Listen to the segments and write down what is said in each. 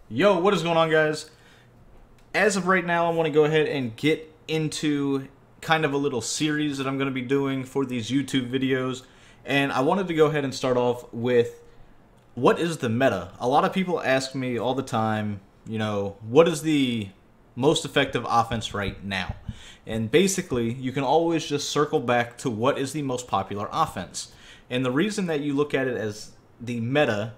Yo, what is going on, guys? As of right now, I want to go ahead and get into kind of a little series that I'm going to be doing for these YouTube videos. And I wanted to go ahead and start off with what is the meta? A lot of people ask me all the time, what is the most effective offense right now? And basically, you can always just circle back to what is the most popular offense. And the reason that you look at it as the meta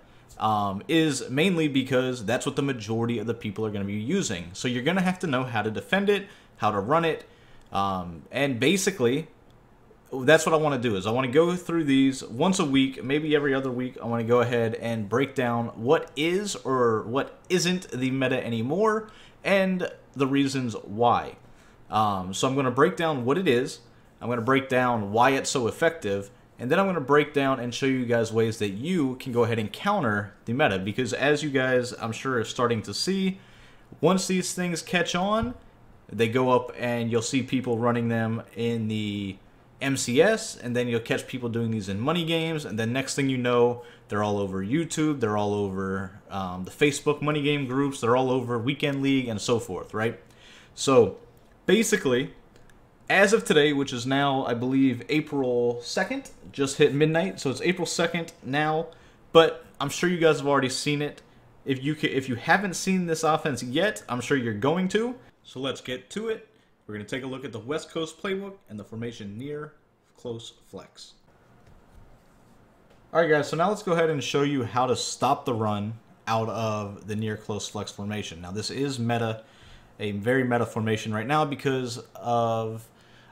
is mainly because that's what the majority of the people are going to be using. So you're going to have to know how to defend it, how to run it, and basically that's what I want to do. Is I want to go through these once a week, maybe every other week. I want to go ahead and break down what is or what isn't the meta anymore and the reasons why. So I'm going to break down what it is. I'm going to break down why it's so effective. And then I'm going to break down and show you guys ways that you can go ahead and counter the meta. Because as you guys, I'm sure, are starting to see, once these things catch on, they go up and you'll see people running them in the MCS. And then you'll catch people doing these in money games. And then next thing you know, they're all over YouTube. They're all over the Facebook money game groups. They're all over Weekend League and so forth, right? So basically, as of today, which is now, I believe, April 2nd, just hit midnight, so it's April 2nd now, but I'm sure you guys have already seen it. If you haven't seen this offense yet, I'm sure you're going to. So let's get to it. We're going to take a look at the West Coast playbook and the formation near close flex. Alright guys, so now let's go ahead and show you how to stop the run out of the near close flex formation. Now this is meta, a very meta formation right now because of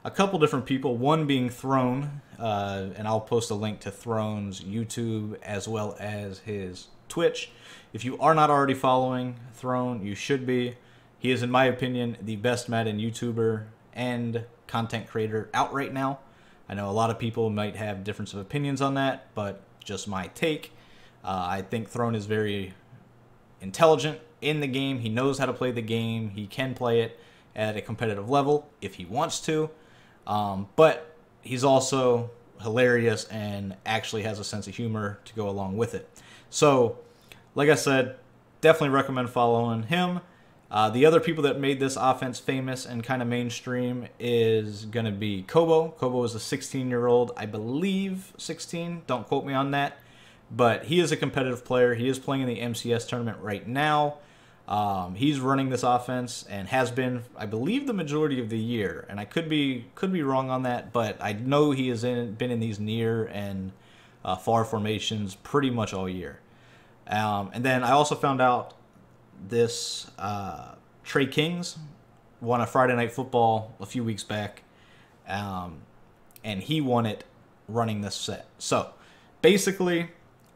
a couple different people, one being Throne, and I'll post a link to Throne's YouTube as well as his Twitch. If you are not already following Throne, you should be. He is, in my opinion, the best Madden YouTuber and content creator out right now. I know a lot of people might have difference of opinions on that, but just my take. I think Throne is very intelligent in the game. He knows how to play the game. He can play it at a competitive level if he wants to. But he's also hilarious and actually has a sense of humor to go along with it. So, like I said, definitely recommend following him. The other people that made this offense famous and kind of mainstream is going to be Kobo. Kobo is a 16-year-old, I believe 16. Don't quote me on that. But he is a competitive player. He is playing in the MCS tournament right now. He's running this offense and has been, I believe, the majority of the year. And I could be wrong on that, but I know he has been in these near and far formations pretty much all year. And then I also found out this Trey Kings won a Friday Night Football a few weeks back, and he won it running this set. So basically,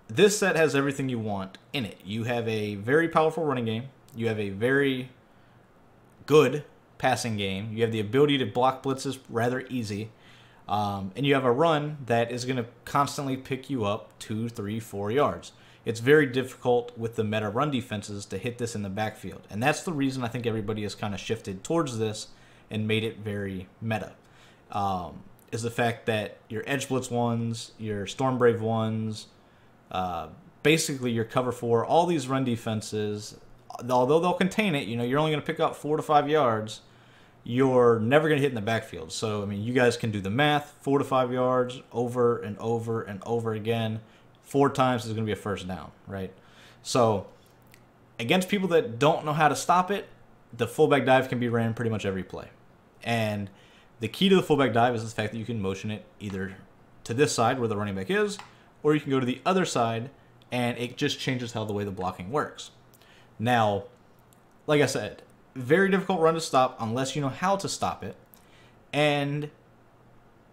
this set has everything you want in it. You have a very powerful running game. You have a very good passing game. You have the ability to block blitzes rather easy. And you have a run that is going to constantly pick you up 2, 3, 4 yards. It's very difficult with the meta run defenses to hit this in the backfield. And that's the reason I think everybody has kind of shifted towards this and made it very meta. Is the fact that your Edge Blitz ones, your Storm Brave ones, basically your cover 4, all these run defenses, although they'll contain it, you're only going to pick up 4 to 5 yards, you're never going to hit in the backfield. So, I mean, you guys can do the math. 4 to 5 yards over and over and over again. 4 times is going to be a first down, right? So, against people that don't know how to stop it, the fullback dive can be ran pretty much every play. And the key to the fullback dive is the fact that you can motion it either to this side where the running back is, or you can go to the other side, and it just changes how the way the blocking works. Now, like I said, very difficult run to stop unless you know how to stop it. And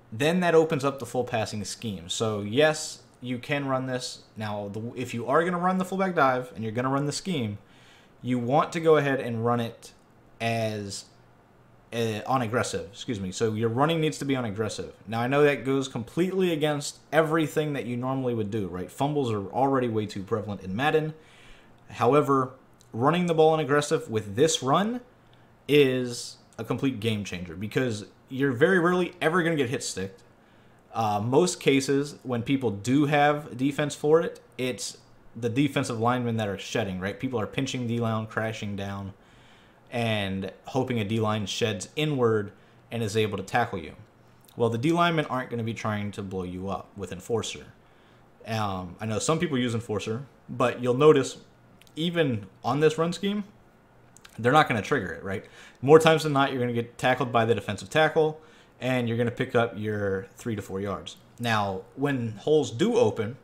then that opens up the full passing scheme. So, yes, you can run this. Now, if you are going to run the fullback dive and you're going to run the scheme, you want to go ahead and run it as on aggressive. Excuse me. So your running needs to be on aggressive. Now, I know that goes completely against everything that you normally would do, right? Fumbles are already way too prevalent in Madden. However, running the ball on aggressive with this run is a complete game changer because you're very rarely ever going to get hit sticked. Most cases, when people do have defense for it, it's the defensive linemen that are shedding, right? People are pinching D-line, crashing down, and hoping a D-line sheds inward and is able to tackle you. Well, the D-linemen aren't going to be trying to blow you up with Enforcer. I know some people use Enforcer, but you'll notice even on this run scheme, they're not going to trigger it, right? More times than not, you're going to get tackled by the defensive tackle, and you're going to pick up your 3 to 4 yards. Now, when holes do open,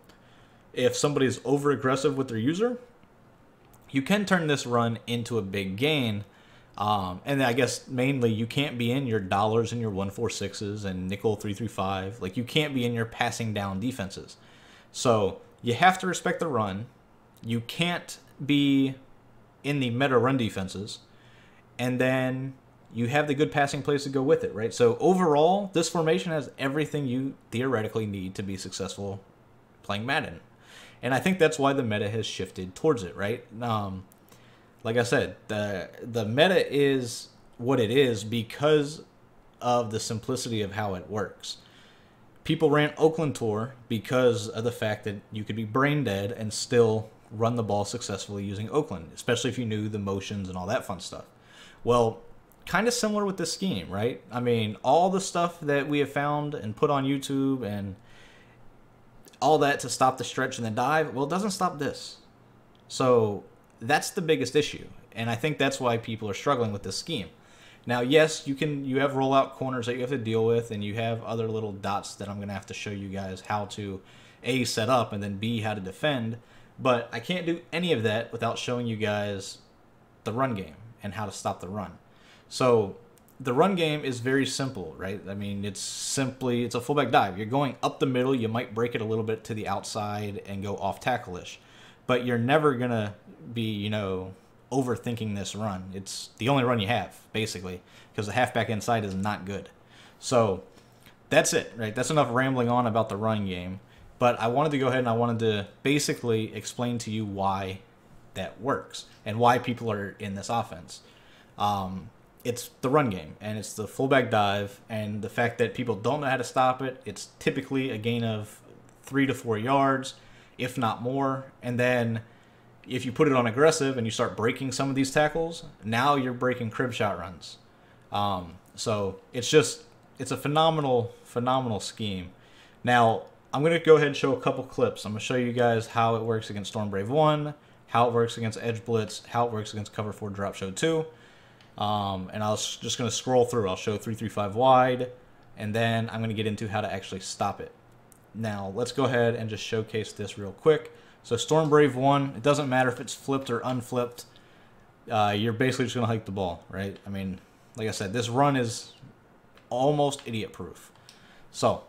if somebody's over-aggressive with their user, you can turn this run into a big gain. And I guess mainly you can't be in your dollars and your 146s and nickel 335. Like, you can't be in your passing down defenses. So you have to respect the run. You can't be in the meta run defenses. And then you have the good passing plays to go with it, right? So overall, this formation has everything you theoretically need to be successful playing Madden. And I think that's why the meta has shifted towards it, right? Like I said, the meta is what it is because of the simplicity of how it works. People ran Oakland Tour because of the fact that you could be brain dead and still run the ball successfully using Oakland, especially if you knew the motions and all that fun stuff. Well, kind of similar with this scheme, right? I mean, all the stuff that we have found and put on YouTube and all that to stop the stretch and the dive, well, it doesn't stop this. So that's the biggest issue, and I think that's why people are struggling with this scheme. Now, yes, you have rollout corners that you have to deal with, and you have other little dots that I'm going to have to show you guys how to A, set up, and then B, how to defend. But I can't do any of that without showing you guys the run game and how to stop the run. So the run game is very simple, right? I mean, it's a fullback dive. You're going up the middle. You might break it a little bit to the outside and go off tackle-ish. But you're never going to be, overthinking this run. It's the only run you have, basically, because the halfback inside is not good. So that's it, right? That's enough rambling on about the run game. But I wanted to go ahead and I wanted to basically explain to you why that works and why people are in this offense. It's the run game, and it's the fullback dive, and the fact that people don't know how to stop it. It's typically a gain of 3 to 4 yards, if not more. And then if you put it on aggressive and you start breaking some of these tackles, now you're breaking crib shot runs. So it's a phenomenal scheme. Now, I'm going to go ahead and show a couple clips. I'm going to show you guys how it works against Stormbrave 1, how it works against Edge Blitz, how it works against Cover 4 Drop Show 2. And I was just going to scroll through. I'll show 335 wide, and then I'm going to get into how to actually stop it. Now, let's go ahead and just showcase this real quick. So Stormbrave 1, it doesn't matter if it's flipped or unflipped. You're basically just going to hike the ball, right? I mean, like I said, this run is almost idiot-proof. So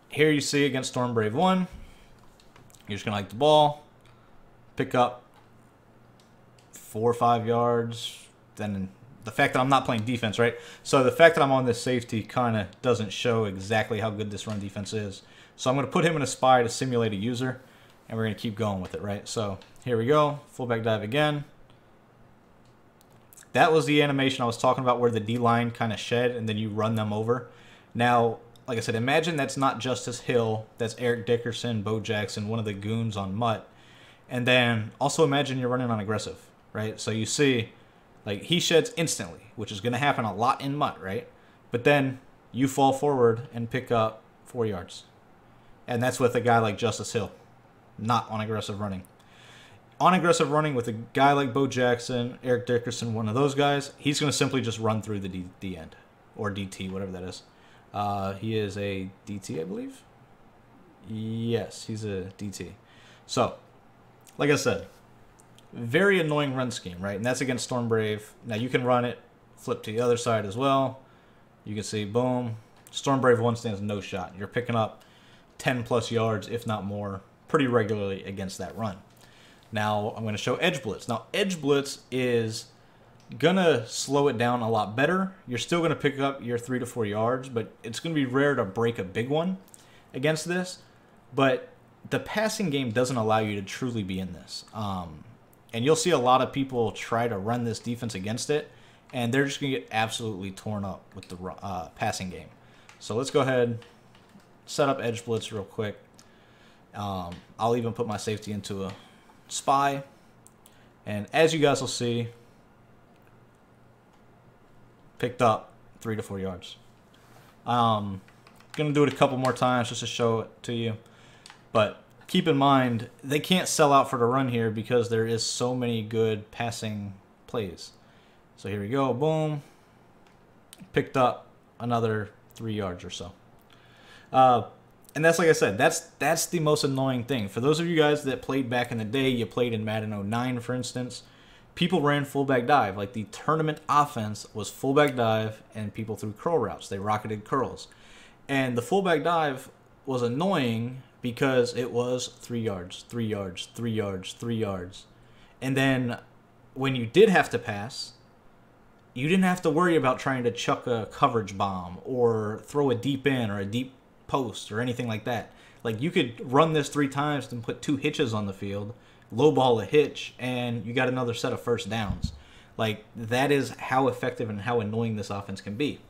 here you see against Stormbrave 1, you're just going to hike the ball, pick up 4 or 5 yards. Then the fact that I'm not playing defense, right? So the fact that I'm on this safety kind of doesn't show exactly how good this run defense is. So I'm going to put him in a spy to simulate a user, and we're going to keep going with it, right? So here we go, fullback dive again. That was the animation I was talking about where the D-line kind of shed and then you run them over. Now, like I said, imagine that's not Justice Hill, that's Eric Dickerson, Bo Jackson, one of the goons on Mutt. And then also imagine you're running on aggressive, right? So you see, like, he sheds instantly, which is going to happen a lot in Mutt, right? But then you fall forward and pick up 4 yards. And that's with a guy like Justice Hill, not on aggressive running. On aggressive running with a guy like Bo Jackson, Eric Dickerson, one of those guys, he's going to simply just run through the D end, or DT, whatever that is. He is a DT, I believe. Yes, he's a DT. So, like I said, very annoying run scheme, right? And that's against Stormbrave. Now you can run it, flip to the other side as well. You can see, boom, Stormbrave 1 stands no shot. You're picking up 10 plus yards, if not more, pretty regularly against that run. Now I'm going to show Edge Blitz. Now Edge Blitz is going to slow it down a lot better. You're still going to pick up your 3 to 4 yards, but it's going to be rare to break a big one against this. But the passing game doesn't allow you to truly be in this. And you'll see a lot of people try to run this defense against it, and they're just going to get absolutely torn up with the passing game. So let's go ahead, set up Edge Blitz real quick. I'll even put my safety into a spy. And as you guys will see, picked up 3 to 4 yards. Gonna do it a couple more times just to show it to you. But keep in mind, they can't sell out for the run here because there is so many good passing plays. So here we go, boom. Picked up another 3 yards or so. And that's, like I said, that's the most annoying thing. For those of you guys that played back in the day, you played in Madden 09, for instance, people ran fullback dive. Like, the tournament offense was fullback dive, and people threw curl routes. They rocketed curls. And the fullback dive was annoying because it was 3 yards, 3 yards, 3 yards, 3 yards. And then when you did have to pass, you didn't have to worry about trying to chuck a coverage bomb or throw a deep in or a deep post or anything like that. Like, you could run this 3 times and put 2 hitches on the field, lowball a hitch, and you got another set of first downs. Like, that is how effective and how annoying this offense can be.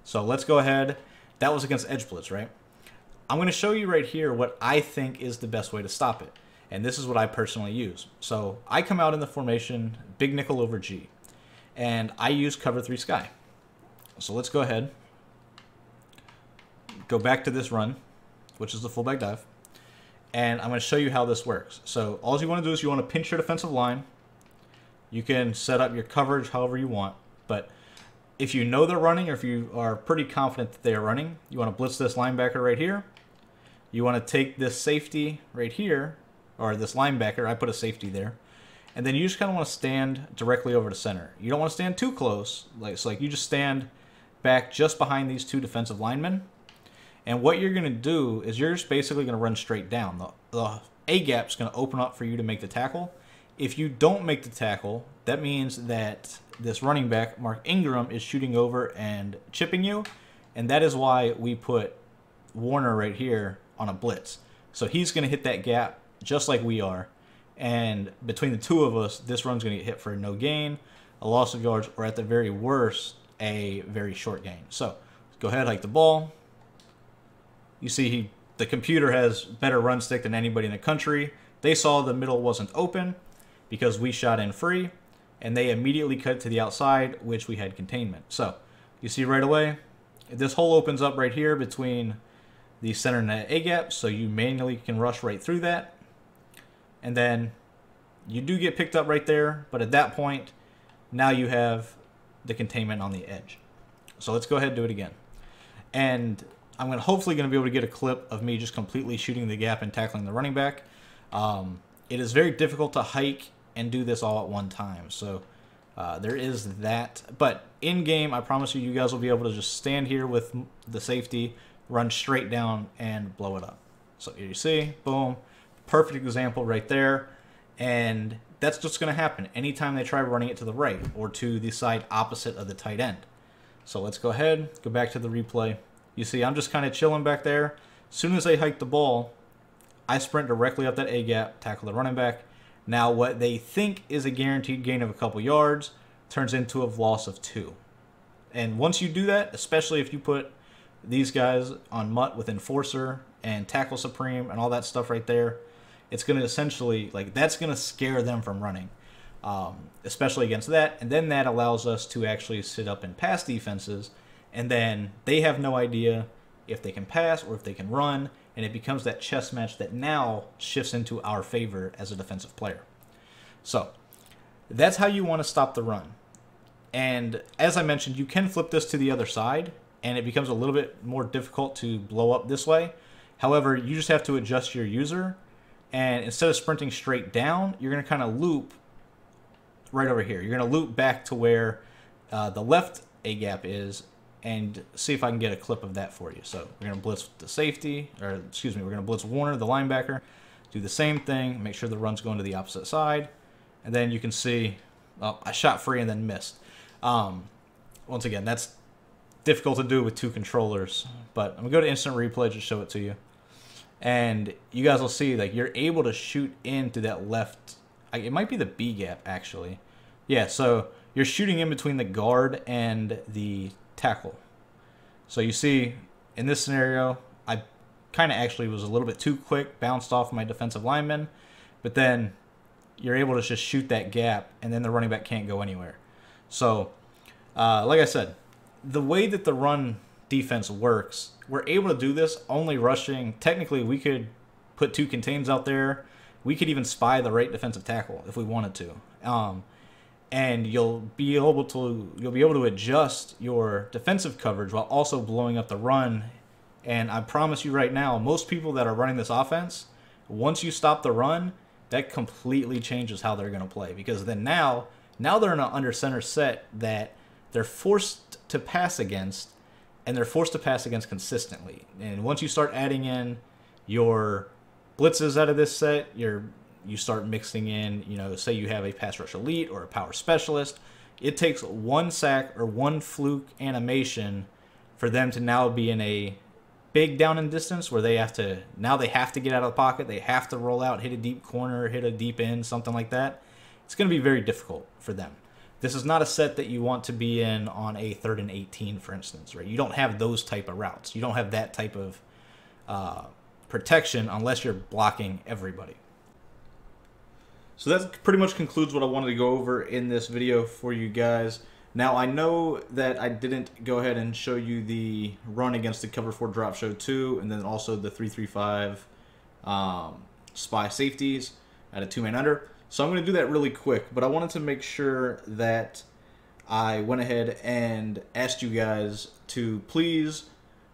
So let's go ahead. That was against edge blitz, right? I'm going to show you right here what I think is the best way to stop it. And this is what I personally use. So I come out in the formation big nickel over G. And I use cover 3 sky. So let's go ahead. Go back to this run, which is the fullback dive. And I'm going to show you how this works. So all you want to do is you want to pinch your defensive line. You can set up your coverage however you want. But if you know they're running, or if you are pretty confident that they are running, you want to blitz this linebacker right here. You want to take this safety right here, or this linebacker. I put a safety there. And then you just kind of want to stand directly over the center. You don't want to stand too close. So you just stand back just behind these 2 defensive linemen. And what you're going to do is you're just basically going to run straight down. The A-gap is going to open up for you to make the tackle. If you don't make the tackle, that means that this running back, Mark Ingram, is shooting over and chipping you. And that is why we put Warner right here on a blitz. So he's going to hit that gap just like we are. And between the 2 of us, this run's going to get hit for no gain, a loss of yards, or at the very worst, a very short gain. So go ahead, hike the ball. You see the computer has better run stick than anybody in the country. They saw the middle wasn't open because we shot in free, and they immediately cut it to the outside, which we had containment. So you see right away, this hole opens up right here between the center and the A-gap, so you manually can rush right through that. And then you do get picked up right there, but at that point, now you have the containment on the edge. So let's go ahead and do it again. And I'm hopefully going to be able to get a clip of me just completely shooting the gap and tackling the running back. It is very difficult to hike and do this all at one time. So there is that. But in-game, I promise you, you guys will be able to just stand here with the safety, run straight down, and blow it up. So here you see, boom. Perfect example right there. And that's just going to happen anytime they try running it to the right or to the side opposite of the tight end. So let's go ahead, go back to the replay. You see, I'm just kind of chilling back there. As soon as they hike the ball, I sprint directly up that A-gap, tackle the running back. Now, what they think is a guaranteed gain of a couple yards turns into a loss of 2. And once you do that, especially if you put these guys on MUT with Enforcer and Tackle Supreme and all that stuff right there, it's going to essentially, like, that's going to scare them from running, especially against that. And then that allows us to actually sit up and pass defenses, and then they have no idea if they can pass or if they can run, and it becomes that chess match that now shifts into our favor as a defensive player. So that's how you want to stop the run. And as I mentioned, you can flip this to the other side, and it becomes a little bit more difficult to blow up this way. However, you just have to adjust your user. And instead of sprinting straight down, you're going to kind of loop right over here. You're going to loop back to where the left A-gap is and see if I can get a clip of that for you. So we're going to blitz the safety, or excuse me, we're going to blitz Warner, the linebacker. Do the same thing, make sure the run's going to the opposite side. And then you can see, oh, I shot free and then missed. Once again, that's difficult to do with 2 controllers. But I'm going to go to instant replay to show it to you. And you guys will see, like, you're able to shoot into that left. It might be the B gap, actually. Yeah, so you're shooting in between the guard and the tackle. So you see, in this scenario, I kind of actually was a little bit too quick, bounced off my defensive lineman, but then you're able to just shoot that gap, and then the running back can't go anywhere. So, like I said, the way that the run defense works, we're able to do this only rushing. Technically, we could put 2 contains out there. We could even spy the right defensive tackle if we wanted to. And you'll be able to adjust your defensive coverage while also blowing up the run. And I promise you right now, most people that are running this offense, once you stop the run, that completely changes how they're going to play, because then now they're in an under center set that they're forced to pass against, and they're forced to pass against consistently. And once you start adding in your blitzes out of this set, you start mixing in, say you have a pass rush elite or a power specialist, it takes 1 sack or 1 fluke animation for them to now be in a big down and distance where they have to get out of the pocket, they have to roll out, hit a deep corner, hit a deep end, something like that. It's going to be very difficult for them. This is not a set that you want to be in on a 3rd and 18, for instance, right? You don't have those type of routes. You don't have that type of protection unless you're blocking everybody. So that pretty much concludes what I wanted to go over in this video for you guys. Now, I know that I didn't go ahead and show you the run against the Cover 4 Drop Show 2, and then also the 3-3-5 spy safeties at a 2-man under. So I'm going to do that really quick, but I wanted to make sure that I went ahead and asked you guys to please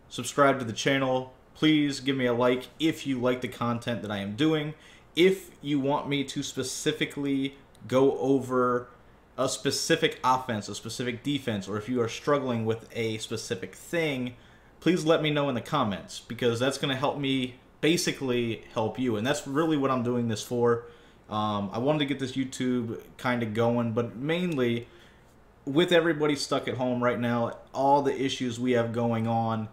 subscribe to the channel. Please give me a like if you like the content that I am doing. If you want me to specifically go over a specific offense, a specific defense, or if you are struggling with a specific thing, please let me know in the comments, because that's going to help me basically help you. And that's really what I'm doing this for. I wanted to get this YouTube kind of going, but mainly with everybody stuck at home right now, all the issues we have going on,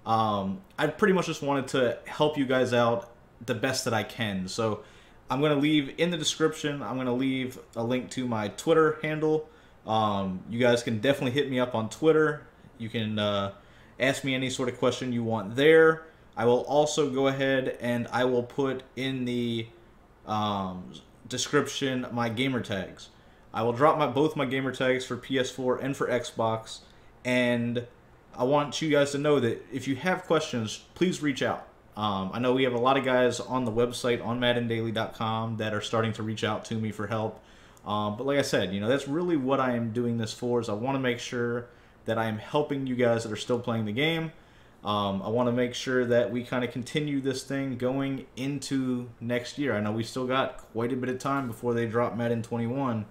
I pretty much just wanted to help you guys out the best that I can. So I'm going to leave in the description, I'm going to leave a link to my Twitter handle. You guys can definitely hit me up on Twitter. You can ask me any sort of question you want there. I will also go ahead and I will put in the description my gamer tags. I will drop both my gamer tags for PS4 and for Xbox, and I want you guys to know that if you have questions, please reach out. I know we have a lot of guys on the website on MaddenDaily.com that are starting to reach out to me for help. But like I said, that's really what I am doing this for, is I want to make sure that I am helping you guys that are still playing the game. I want to make sure that we kind of continue this thing going into next year. I know we still got quite a bit of time before they drop Madden 21.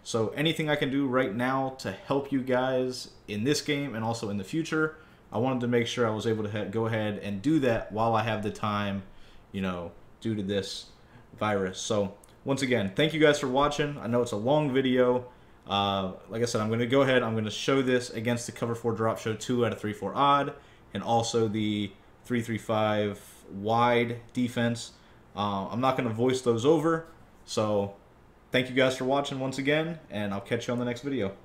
So anything I can do right now to help you guys in this game and also in the future, I wanted to make sure I was able to go ahead and do that while I have the time, due to this virus. So once again, thank you guys for watching. I know it's a long video. Like I said, I'm going to go ahead, I'm going to show this against the Cover 4 Drop Show 2 at a 3-4 odd, and also the 3-3-5 wide defense. I'm not going to voice those over. So thank you guys for watching once again, and I'll catch you on the next video.